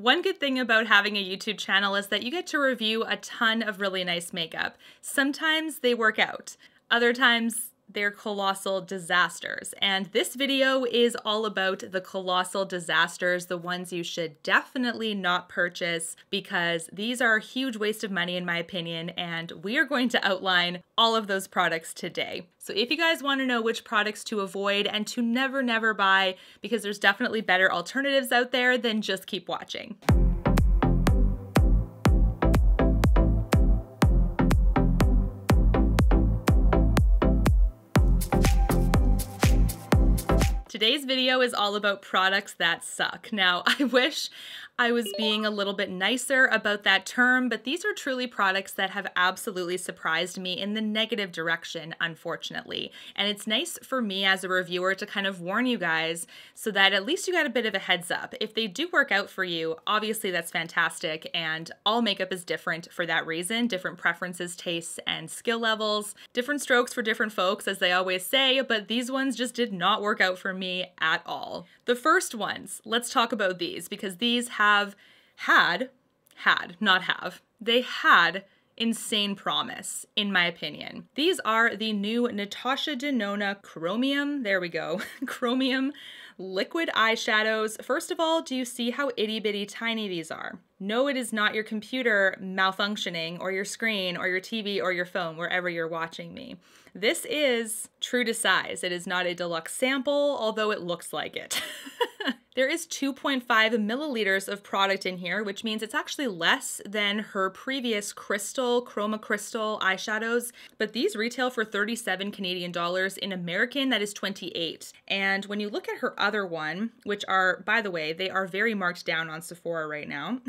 One good thing about having a YouTube channel is that you get to review a ton of really nice makeup. Sometimes they work out. Other times they're colossal disasters. And this video is all about the colossal disasters, the ones you should definitely not purchase, because these are a huge waste of money in my opinion, and we are going to outline all of those products today. So if you guys want to know which products to avoid and to never buy, because there's definitely better alternatives out there, then just keep watching. Today's video is all about products that suck. Now, I wish I was being a little bit nicer about that term, but these are truly products that have absolutely surprised me in the negative direction, unfortunately. And it's nice for me as a reviewer to kind of warn you guys so that at least you got a bit of a heads up. If they do work out for you, obviously that's fantastic, and all makeup is different for that reason. Different preferences, tastes, and skill levels. Different strokes for different folks, as they always say, but these ones just did not work out for me at all. The first ones, let's talk about these, because these they had insane promise, in my opinion. These are the new Natasha Denona Chromium, there we go, Chromium liquid eyeshadows. First of all, do you see how itty bitty tiny these are? No, it is not your computer malfunctioning or your screen or your TV or your phone, wherever you're watching me. This is true to size. It is not a deluxe sample, although it looks like it. There is 2.5 milliliters of product in here, which means it's actually less than her previous Chroma Crystal eyeshadows, but these retail for 37 Canadian dollars. In American, that is 28. And when you look at her other one, which are, by the way, they are very marked down on Sephora right now,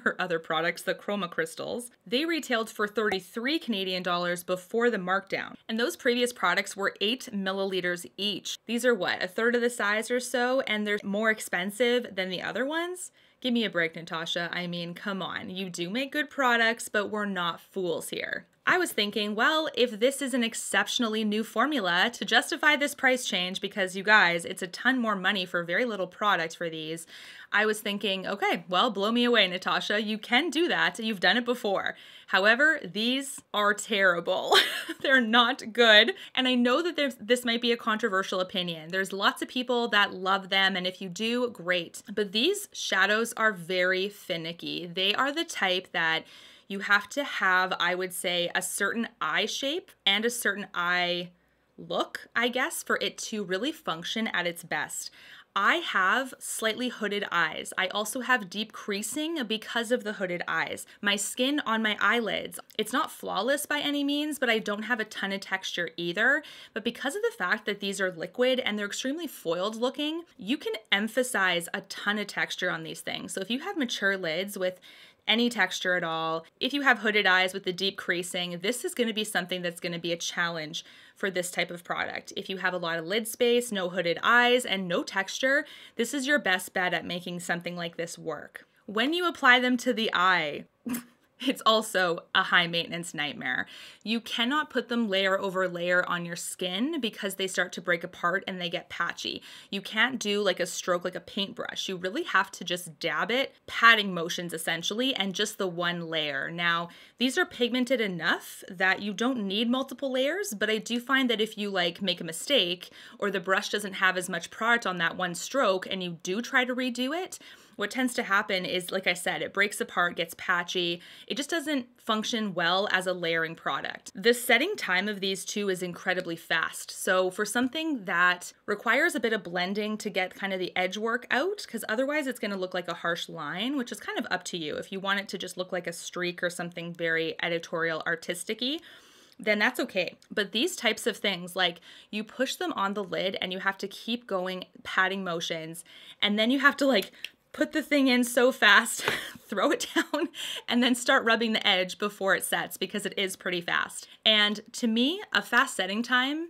her other products, the Chroma Crystals, they retailed for 33 Canadian dollars before the markdown. And those previous products were 8 milliliters each. These are what, a third of the size or so, and they're more expensive than the other ones? Give me a break, Natasha. I mean, come on. You do make good products, but we're not fools here. I was thinking, well, if this is an exceptionally new formula to justify this price change, because you guys, it's a ton more money for very little product for these, I was thinking, okay, well, blow me away, Natasha. You can do that. You've done it before. However, these are terrible. They're not good. And I know that this might be a controversial opinion. There's lots of people that love them, and if you do, great. But these shadows are very finicky. They are the type that you have to have, I would say, a certain eye shape and a certain eye look, I guess, for it to really function at its best. I have slightly hooded eyes. I also have deep creasing because of the hooded eyes. My skin on my eyelids, it's not flawless by any means, but I don't have a ton of texture either. But because of the fact that these are liquid and they're extremely foiled looking, you can emphasize a ton of texture on these things. So if you have mature lids with any texture at all, if you have hooded eyes with the deep creasing, this is going to be something that's going to be a challenge for this type of product. If you have a lot of lid space, no hooded eyes, and no texture, this is your best bet at making something like this work. When you apply them to the eye, it's also a high maintenance nightmare. You cannot put them layer over layer on your skin because they start to break apart and they get patchy. You can't do like a stroke like a paintbrush. You really have to just dab it, patting motions essentially, and just the one layer. Now, these are pigmented enough that you don't need multiple layers, but I do find that if you like make a mistake or the brush doesn't have as much product on that one stroke and you do try to redo it, what tends to happen is, like I said, it breaks apart, gets patchy. It just doesn't function well as a layering product. The setting time of these two is incredibly fast. So for something that requires a bit of blending to get kind of the edge work out, because otherwise it's going to look like a harsh line, which is kind of up to you. If you want it to just look like a streak or something very editorial artistic-y, then that's okay. But these types of things, like you push them on the lid and you have to keep going patting motions, and then you have to like put the thing in so fast, throw it down, and then start rubbing the edge before it sets because it is pretty fast. And to me, a fast setting time,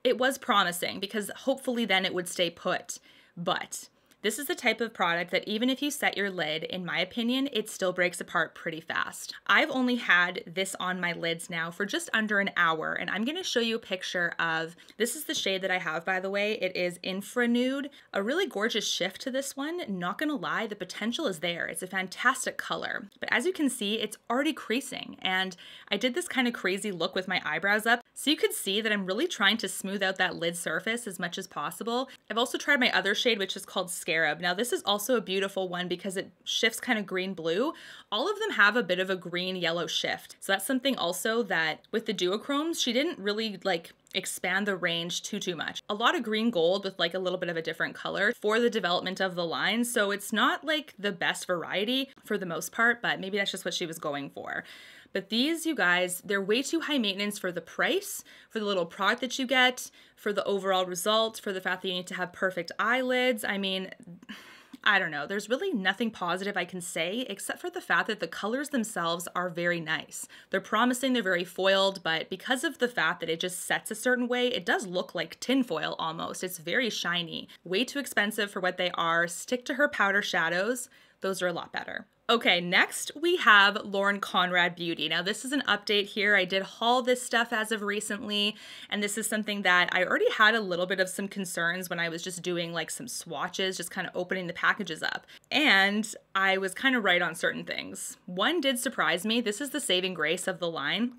it was promising because hopefully then it would stay put. But This is the type of product that even if you set your lid, in my opinion, it still breaks apart pretty fast. I've only had this on my lids now for just under an hour, and I'm gonna show you a picture of, this is the shade that I have, by the way. It is Infra Nude, a really gorgeous shift to this one. Not gonna lie, the potential is there. It's a fantastic color, but as you can see, it's already creasing, and I did this kind of crazy look with my eyebrows up, so you could see that I'm really trying to smooth out that lid surface as much as possible. I've also tried my other shade, which is called Scarab. Now this is also a beautiful one because it shifts kind of green-blue. All of them have a bit of a green-yellow shift. So that's something also that with the duochromes, she didn't really like expand the range too much. A lot of green gold with like a little bit of a different color for the development of the line. So it's not like the best variety for the most part, but maybe that's just what she was going for. But these, you guys, they're way too high maintenance for the price, for the little product that you get, for the overall result, for the fact that you need to have perfect eyelids. I mean, I don't know. There's really nothing positive I can say except for the fact that the colors themselves are very nice. They're promising, they're very foiled, but because of the fact that it just sets a certain way, it does look like tinfoil almost. It's very shiny. Way too expensive for what they are. Stick to her powder shadows. Those are a lot better. Okay, next we have Lauren Conrad Beauty. Now this is an update here. I did haul this stuff as of recently, and this is something that I already had a little bit of some concerns when I was just doing like some swatches, just kind of opening the packages up. And I was kind of right on certain things. One did surprise me. This is the saving grace of the line.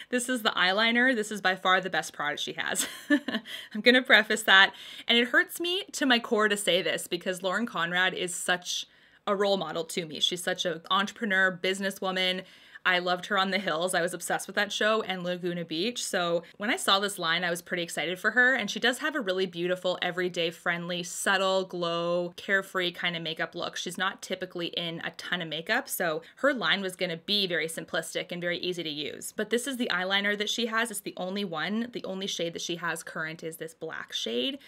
This is the eyeliner. This is by far the best product she has. I'm gonna preface that. And it hurts me to my core to say this because Lauren Conrad is such a role model to me. She's such an entrepreneur, businesswoman. I loved her on The Hills. I was obsessed with that show and Laguna Beach. So when I saw this line, I was pretty excited for her. And she does have a really beautiful, everyday friendly, subtle, glow, carefree kind of makeup look. She's not typically in a ton of makeup. So her line was going to be very simplistic and very easy to use. But this is the eyeliner that she has. It's the only one. The only shade that she has current is this black shade.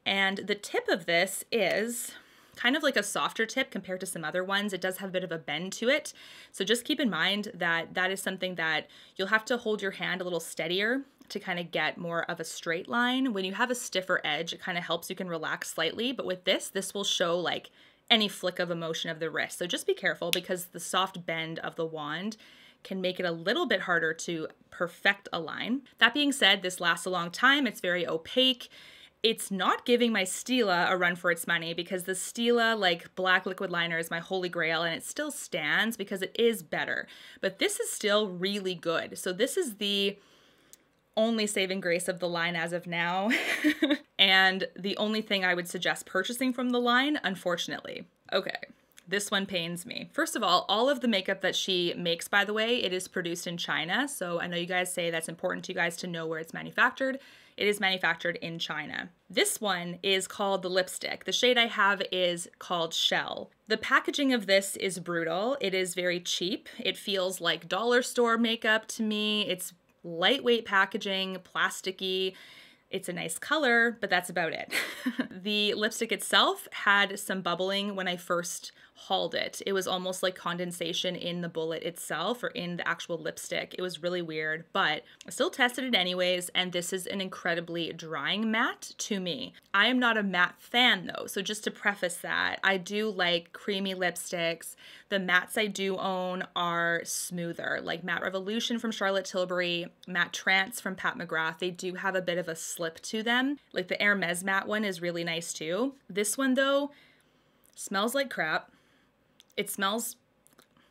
And the tip of this is kind of like a softer tip compared to some other ones. It does have a bit of a bend to it. So just keep in mind that that is something that you'll have to hold your hand a little steadier to kind of get more of a straight line. When you have a stiffer edge, it kind of helps you can relax slightly. But with this will show like any flick of emotion of the wrist. So just be careful because the soft bend of the wand can make it a little bit harder to perfect a line. That being said, this lasts a long time. It's very opaque. It's not giving my Stila a run for its money because the Stila like black liquid liner is my holy grail and it still stands because it is better. But this is still really good. So this is the only saving grace of the line as of now. And the only thing I would suggest purchasing from the line, unfortunately. Okay. This one pains me. First of all of the makeup that she makes, by the way, it is produced in China. So I know you guys say that's important to you guys to know where it's manufactured. It is manufactured in China. This one is called the lipstick. The shade I have is called Shell. The packaging of this is brutal. It is very cheap. It feels like dollar store makeup to me. It's lightweight packaging, plasticky. It's a nice color, but that's about it. The lipstick itself had some bubbling when I first hauled it. It was almost like condensation in the bullet itself or in the actual lipstick. It was really weird, but I still tested it anyways, and this is an incredibly drying matte to me. I am not a matte fan though, so just to preface that, I do like creamy lipsticks. The mattes I do own are smoother, like Matte Revolution from Charlotte Tilbury, Matte Trance from Pat McGrath. They do have a bit of a slip to them. Like the Hermes matte one is really nice too. This one though, smells like crap. It smells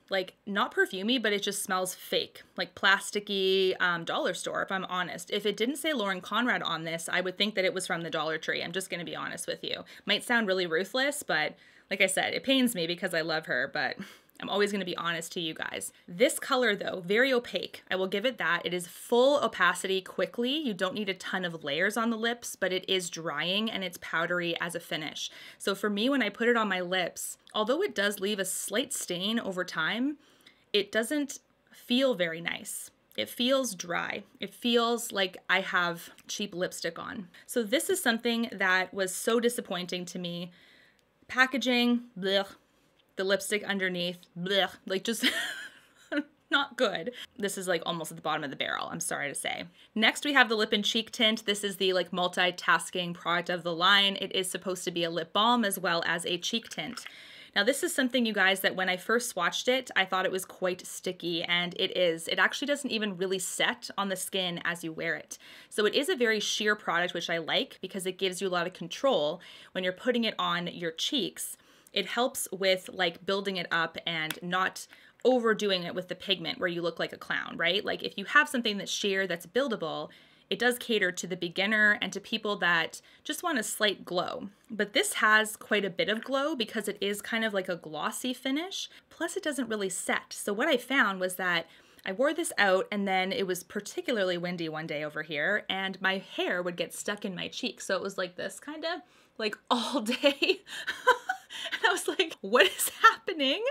like not perfumey, but it just smells fake, like plasticky dollar store, if I'm honest. If it didn't say Lauren Conrad on this, I would think that it was from the Dollar Tree. I'm just going to be honest with you. Might sound really ruthless, but like I said, it pains me because I love her, but I'm always going to be honest to you guys. This color though, very opaque. I will give it that. It is full opacity quickly. You don't need a ton of layers on the lips, but it is drying and it's powdery as a finish. So for me, when I put it on my lips, although it does leave a slight stain over time, it doesn't feel very nice. It feels dry. It feels like I have cheap lipstick on. So this is something that was so disappointing to me. Packaging, blech. The lipstick underneath, blech, like just Not good. This is like almost at the bottom of the barrel, I'm sorry to say. Next, we have the lip and cheek tint. This is the like multitasking product of the line. It is supposed to be a lip balm as well as a cheek tint. Now, this is something, you guys, that when I first swatched it, I thought it was quite sticky, and it is. It actually doesn't even really set on the skin as you wear it. So it is a very sheer product, which I like because it gives you a lot of control when you're putting it on your cheeks. It helps with like building it up and not overdoing it with the pigment where you look like a clown, right? Like if you have something that's sheer, that's buildable, it does cater to the beginner and to people that just want a slight glow. But this has quite a bit of glow because it is kind of like a glossy finish. Plus it doesn't really set. So what I found was that I wore this out and then it was particularly windy one day over here and my hair would get stuck in my cheeks. So it was like this kind of like all day. And I was like, what is happening?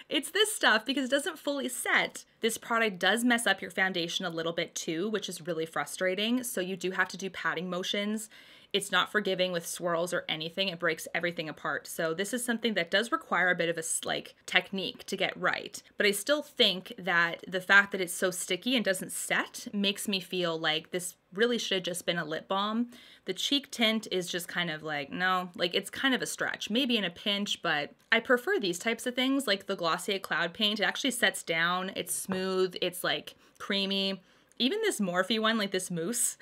It's this stuff because it doesn't fully set. This product does mess up your foundation a little bit too, which is really frustrating. So you do have to do patting motions. It's not forgiving with swirls or anything. It breaks everything apart. So this is something that does require a bit of a like technique to get right. But I still think that the fact that it's so sticky and doesn't set makes me feel like this really should have just been a lip balm. The cheek tint is just kind of like, no, like it's kind of a stretch, maybe in a pinch, but I prefer these types of things like the Glossier Cloud Paint. It actually sets down, it's smooth, it's like creamy. Even this Morphe one, like this mousse,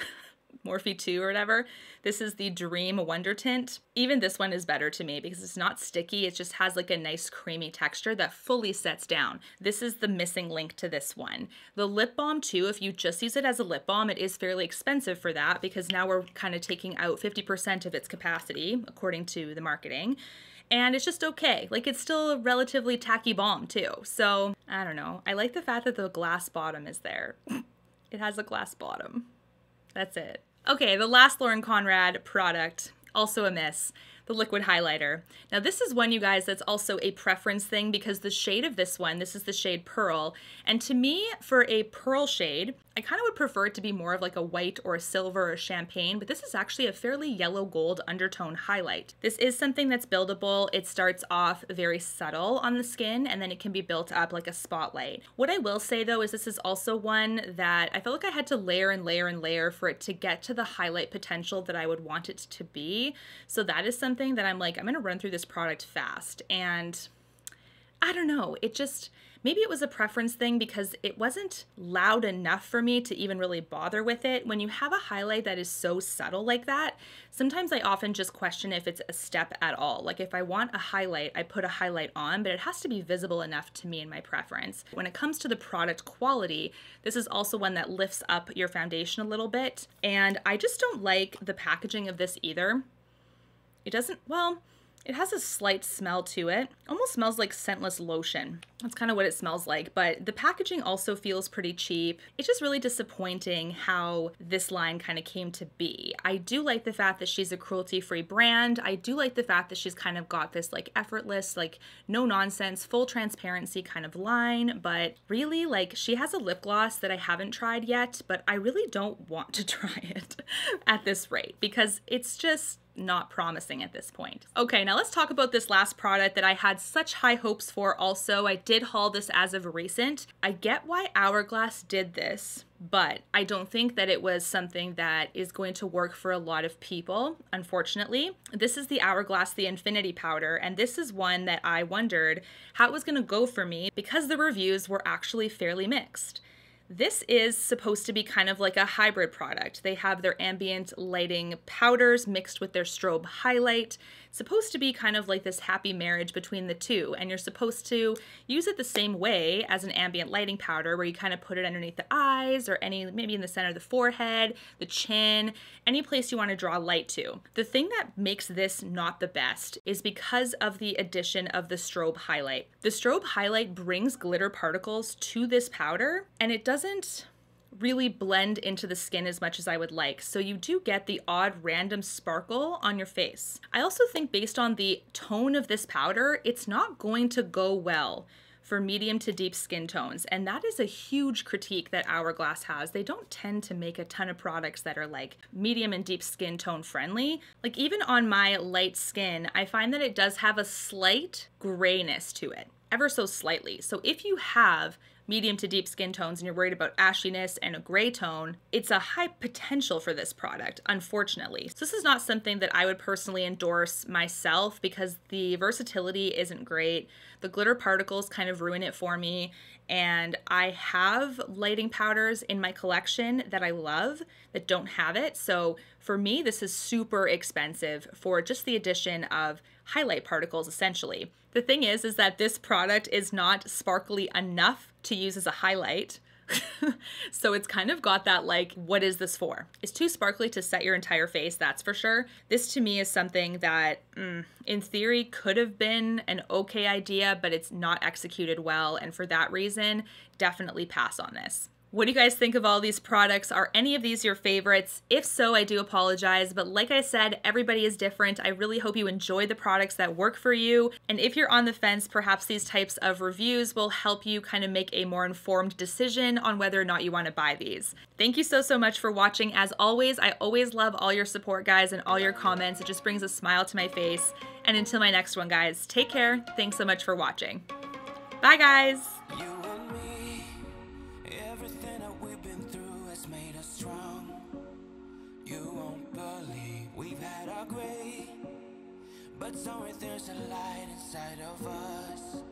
Morphe 2 or whatever. This is the Dream Wonder Tint. Even this one is better to me because it's not sticky. It just has like a nice creamy texture that fully sets down. This is the missing link to this one. The lip balm too, if you just use it as a lip balm, it is fairly expensive for that because now we're kind of taking out 50% of its capacity according to the marketing. And it's just okay. Like it's still a relatively tacky balm too. So I don't know. I like the fact that the glass bottom is there. It has a glass bottom. That's it. Okay, the last Lauren Conrad product, also a miss, the liquid highlighter. Now this is one, you guys, that's also a preference thing because the shade of this one, this is the shade Pearl. And to me, for a pearl shade, I kind of would prefer it to be more of like a white or a silver or a champagne, but this is actually a fairly yellow gold undertone highlight. This is something that's buildable. It starts off very subtle on the skin and then it can be built up like a spotlight. What I will say though is this is also one that I felt like I had to layer and layer and layer for it to get to the highlight potential that I would want it to be. So that is something that I'm like, I'm gonna run through this product fast. And I don't know, it just, maybe it was a preference thing because it wasn't loud enough for me to even really bother with it. When you have a highlight that is so subtle like that, sometimes I often just question if it's a step at all. Like if I want a highlight, I put a highlight on, but it has to be visible enough to me in my preference. When it comes to the product quality, this is also one that lifts up your foundation a little bit. And I just don't like the packaging of this either. It doesn't, well, it has a slight smell to it. Almost smells like scentless lotion. That's kind of what it smells like, but the packaging also feels pretty cheap. It's just really disappointing how this line kind of came to be. I do like the fact that she's a cruelty-free brand. I do like the fact that she's kind of got this like effortless, like no nonsense, full transparency kind of line, but really like she has a lip gloss that I haven't tried yet, but I really don't want to try it at this rate because it's just not promising at this point. Okay, now let's talk about this last product that I had such high hopes for also. I did haul this as of recent. I get why Hourglass did this, but I don't think that it was something that is going to work for a lot of people, unfortunately. This is the Hourglass, the Infinity Powder, and this is one that I wondered how it was gonna go for me because the reviews were actually fairly mixed. This is supposed to be kind of like a hybrid product. They have their ambient lighting powders mixed with their strobe highlight. It's supposed to be kind of like this happy marriage between the two, and you're supposed to use it the same way as an ambient lighting powder where you kind of put it underneath the eyes or maybe in the center of the forehead, the chin, any place you want to draw light to. The thing that makes this not the best is because of the addition of the strobe highlight. The strobe highlight brings glitter particles to this powder, and it doesn't really blend into the skin as much as I would like. So you do get the odd random sparkle on your face. I also think based on the tone of this powder, it's not going to go well for medium to deep skin tones. And that is a huge critique that Hourglass has. They don't tend to make a ton of products that are like medium and deep skin tone friendly. Like even on my light skin, I find that it does have a slight grayness to it, ever so slightly. So if you have medium to deep skin tones and you're worried about ashiness and a gray tone, it's a high potential for this product, unfortunately. So this is not something that I would personally endorse myself because the versatility isn't great. The glitter particles kind of ruin it for me. And I have lighting powders in my collection that I love that don't have it. So for me, this is super expensive for just the addition of highlight particles, essentially. The thing is that this product is not sparkly enough to use as a highlight. So it's kind of got that like, what is this for? It's too sparkly to set your entire face, that's for sure. This to me is something that in theory could have been an okay idea, but it's not executed well. And for that reason, definitely pass on this. What do you guys think of all these products? Are any of these your favorites? If so, I do apologize, but like I said, everybody is different. I really hope you enjoy the products that work for you. And if you're on the fence, perhaps these types of reviews will help you kind of make a more informed decision on whether or not you want to buy these. Thank you so much for watching. As always, I always love all your support, guys, and all your comments. It just brings a smile to my face. And until my next one, guys, take care. Thanks so much for watching. Bye, guys. But somewhere there's a light inside of us.